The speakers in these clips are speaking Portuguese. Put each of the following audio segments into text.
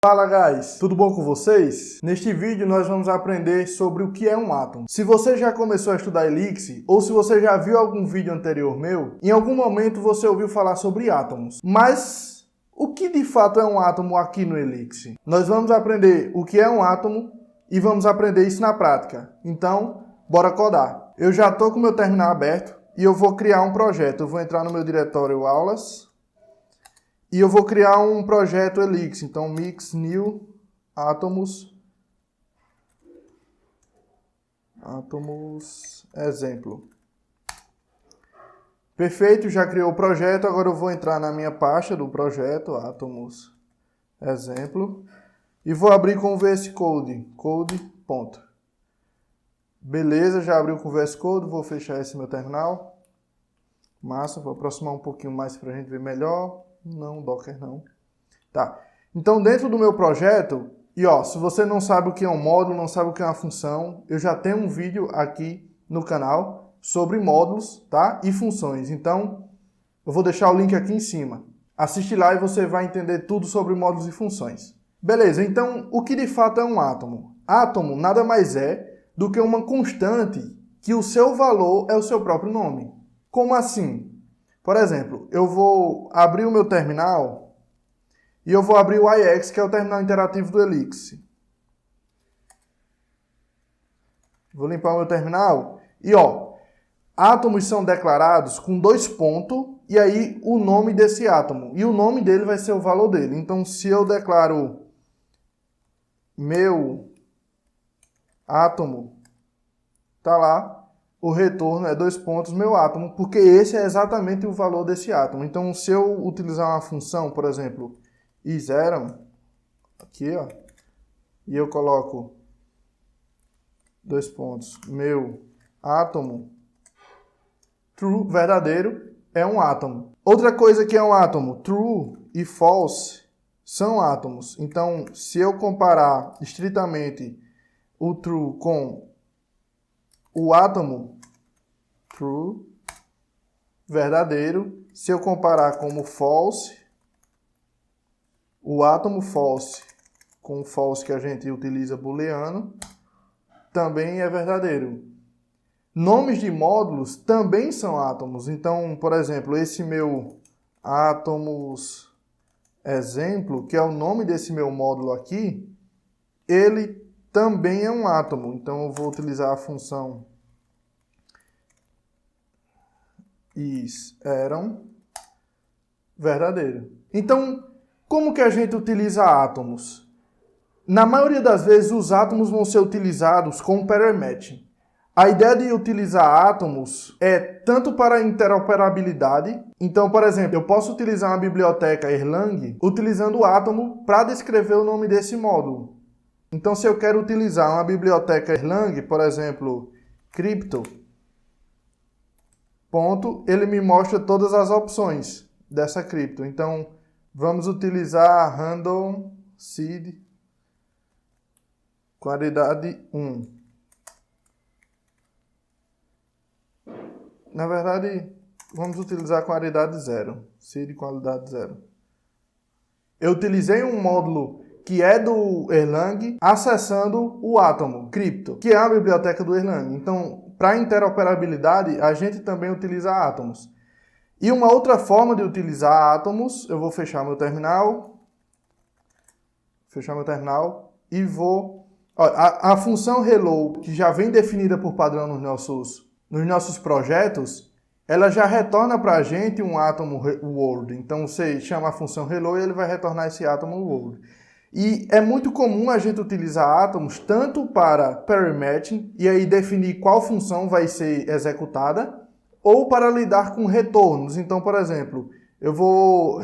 Fala guys, tudo bom com vocês? Neste vídeo nós vamos aprender sobre o que é um átomo. Se você já começou a estudar Elixir ou se você já viu algum vídeo anterior meu, em algum momento você ouviu falar sobre átomos. Mas o que de fato é um átomo aqui no Elixir? Nós vamos aprender o que é um átomo e vamos aprender isso na prática. Então, bora codar. Eu já estou com o meu terminal aberto e eu vou criar um projeto. Eu vou entrar no meu diretório aulas. E eu vou criar um projeto Elixir, então mix new atomos exemplo. Perfeito, já criou o projeto, agora eu vou entrar na minha pasta do projeto, atomos exemplo, e vou abrir com o VS Code, ponto. Beleza, já abriu com o VS Code, vou fechar esse meu terminal. Massa, vou aproximar um pouquinho mais para a gente ver melhor. Não, Docker não. Tá. Então, dentro do meu projeto, e ó, se você não sabe o que é um módulo, não sabe o que é uma função, eu já tenho um vídeo aqui no canal sobre módulos, tá? E funções. Então, eu vou deixar o link aqui em cima. Assiste lá e você vai entender tudo sobre módulos e funções. Beleza, então, o que de fato é um átomo? Átomo nada mais é do que uma constante que o seu valor é o seu próprio nome. Como assim? Por exemplo, eu vou abrir o meu terminal e eu vou abrir o IX, que é o terminal interativo do Elixir. Vou limpar o meu terminal e ó, átomos são declarados com 2 pontos e aí o nome desse átomo. E o nome dele vai ser o valor dele. Então, se eu declaro meu átomo, tá lá. O retorno é 2 pontos meu átomo, porque esse é exatamente o valor desse átomo. Então, se eu utilizar uma função, por exemplo, is_atom, aqui, ó, e eu coloco 2 pontos, meu átomo, true, verdadeiro, é um átomo. Outra coisa que é um átomo, true e false, são átomos. Então, se eu comparar estritamente o true com o átomo, true, verdadeiro, se eu comparar como false, o átomo false com o false que a gente utiliza booleano, também é verdadeiro. Nomes de módulos também são átomos. Então, por exemplo, esse meu átomos exemplo, que é o nome desse meu módulo aqui, ele também é um átomo. Então, eu vou utilizar a função is_atom verdadeiro. Então, como que a gente utiliza átomos? Na maioria das vezes, os átomos vão ser utilizados com pair matching. A ideia de utilizar átomos é tanto para interoperabilidade. Então, por exemplo, eu posso utilizar uma biblioteca Erlang utilizando o átomo para descrever o nome desse módulo. Então, se eu quero utilizar uma biblioteca Erlang, por exemplo, crypto, ponto, ele me mostra todas as opções dessa cripto. Então, vamos utilizar random seed, qualidade 1. Na verdade, vamos utilizar qualidade 0, seed qualidade 0. Eu utilizei um módulo que é do Erlang, acessando o átomo, crypto, que é a biblioteca do Erlang. Então, para interoperabilidade, a gente também utiliza átomos. E uma outra forma de utilizar átomos, eu vou fechar meu terminal, e vou... Ó, a função hello, que já vem definida por padrão nos nossos projetos, ela já retorna para a gente um átomo world. Então, você chama a função hello e ele vai retornar esse átomo world. E é muito comum a gente utilizar átomos tanto para pair matching, e aí definir qual função vai ser executada, ou para lidar com retornos. Então, por exemplo, eu vou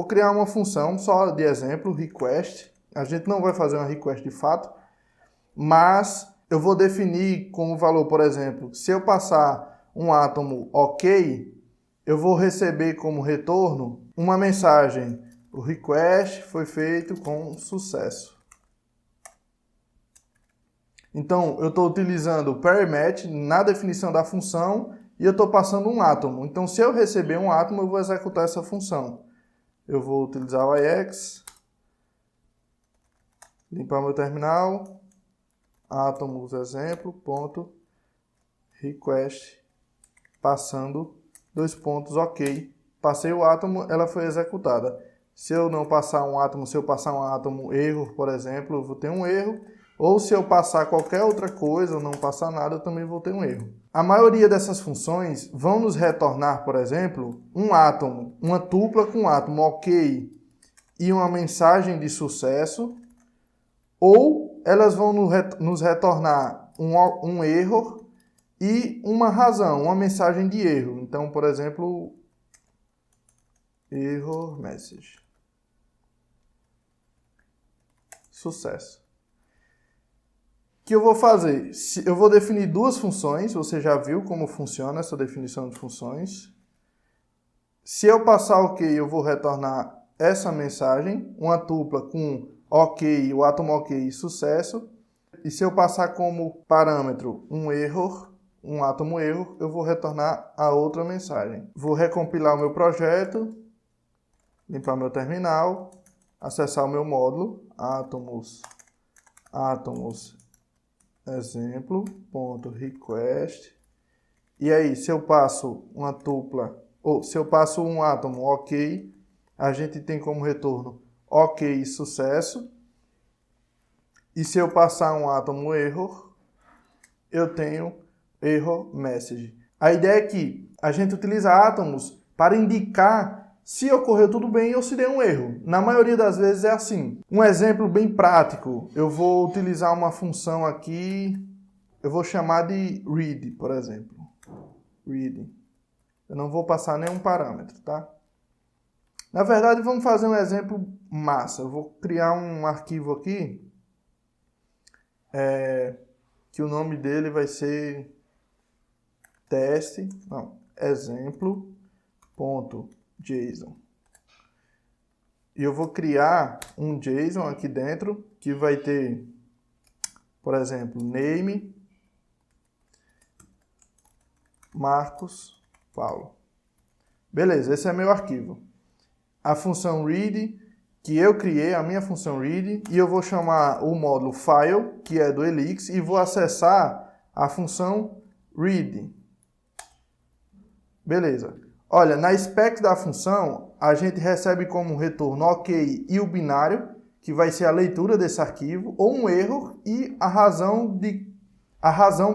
criar uma função, só de exemplo, request. A gente não vai fazer uma request de fato, mas eu vou definir como valor, por exemplo, se eu passar um átomo OK, eu vou receber como retorno uma mensagem: o request foi feito com sucesso. Então, eu estou utilizando o pair match na definição da função e eu estou passando um átomo. Então, se eu receber um átomo, eu vou executar essa função. Eu vou utilizar o IX Limpar meu terminal, átomos exemplo, ponto, request, passando, dois pontos, ok. Passei o átomo, ela foi executada. Se eu não passar um átomo, se eu passar um átomo erro, por exemplo, eu vou ter um erro. Ou se eu passar qualquer outra coisa, ou não passar nada, eu também vou ter um erro. A maioria dessas funções vão nos retornar, por exemplo, um átomo, uma tupla com um átomo ok e uma mensagem de sucesso, ou elas vão nos retornar um erro e uma razão, uma mensagem de erro. Então, por exemplo, error message. Sucesso. O que eu vou fazer? Eu vou definir duas funções, você já viu como funciona essa definição de funções. Se eu passar ok, eu vou retornar essa mensagem, uma tupla com ok, o átomo ok e sucesso. E se eu passar como parâmetro um error, um átomo erro, eu vou retornar a outra mensagem. Vou recompilar o meu projeto, limpar meu terminal, acessar o meu módulo, átomos, exemplo.request. E aí, se eu passo uma tupla, ou se eu passo um átomo ok, a gente tem como retorno ok, sucesso. E se eu passar um átomo error, eu tenho error message. A ideia é que a gente utiliza átomos para indicar se ocorreu tudo bem ou se deu um erro. Na maioria das vezes é assim. Um exemplo bem prático, eu vou utilizar uma função aqui, eu vou chamar de read, por exemplo. Read. Eu não vou passar nenhum parâmetro, tá? Na verdade, vamos fazer um exemplo massa. Eu vou criar um arquivo aqui, que o nome dele vai ser exemplo.json. E eu vou criar um JSON aqui dentro que vai ter, por exemplo, name Marcos Paulo. Beleza, esse é meu arquivo. A função read que eu criei, a minha função read, e eu vou chamar o módulo file, que é do Elix, e vou acessar a função read. Beleza. Olha, na spec da função, a gente recebe como retorno ok e o binário, que vai ser a leitura desse arquivo, ou um erro e a razão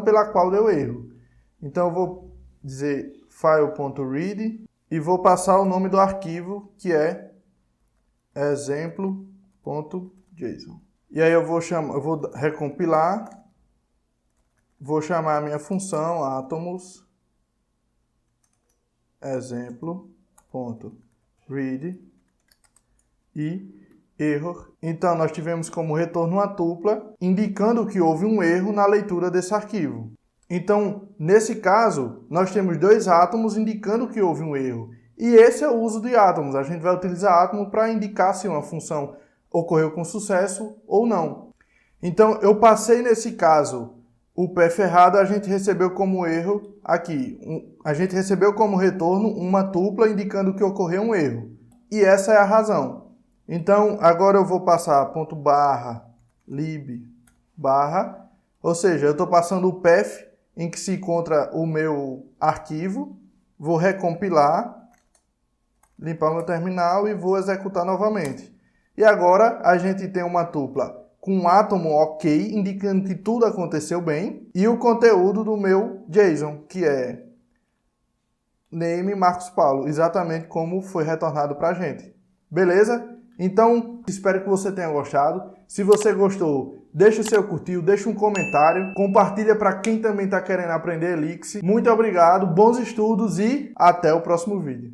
pela qual deu erro. Então eu vou dizer file.read e vou passar o nome do arquivo, que é exemplo.json. E aí eu vou recompilar, vou chamar a minha função atomos exemplo.read e error. Então nós tivemos como retorno uma tupla indicando que houve um erro na leitura desse arquivo. Então, nesse caso, nós temos dois átomos indicando que houve um erro. E esse é o uso de átomos. A gente vai utilizar átomo para indicar se uma função ocorreu com sucesso ou não. Então, eu passei nesse caso o path errado, a gente recebeu como erro aqui. A gente recebeu como retorno uma tupla indicando que ocorreu um erro. E essa é a razão. Então, agora eu vou passar ./lib/, ou seja, eu estou passando o path em que se encontra o meu arquivo, vou recompilar, limpar meu terminal e vou executar novamente. E agora a gente tem uma tupla com um átomo ok, indicando que tudo aconteceu bem, e o conteúdo do meu JSON, que é name Marcos Paulo, exatamente como foi retornado para a gente. Beleza? Então, espero que você tenha gostado. Se você gostou, deixa o seu curtir, deixa um comentário, compartilha para quem também está querendo aprender Elix. Muito obrigado, bons estudos e até o próximo vídeo.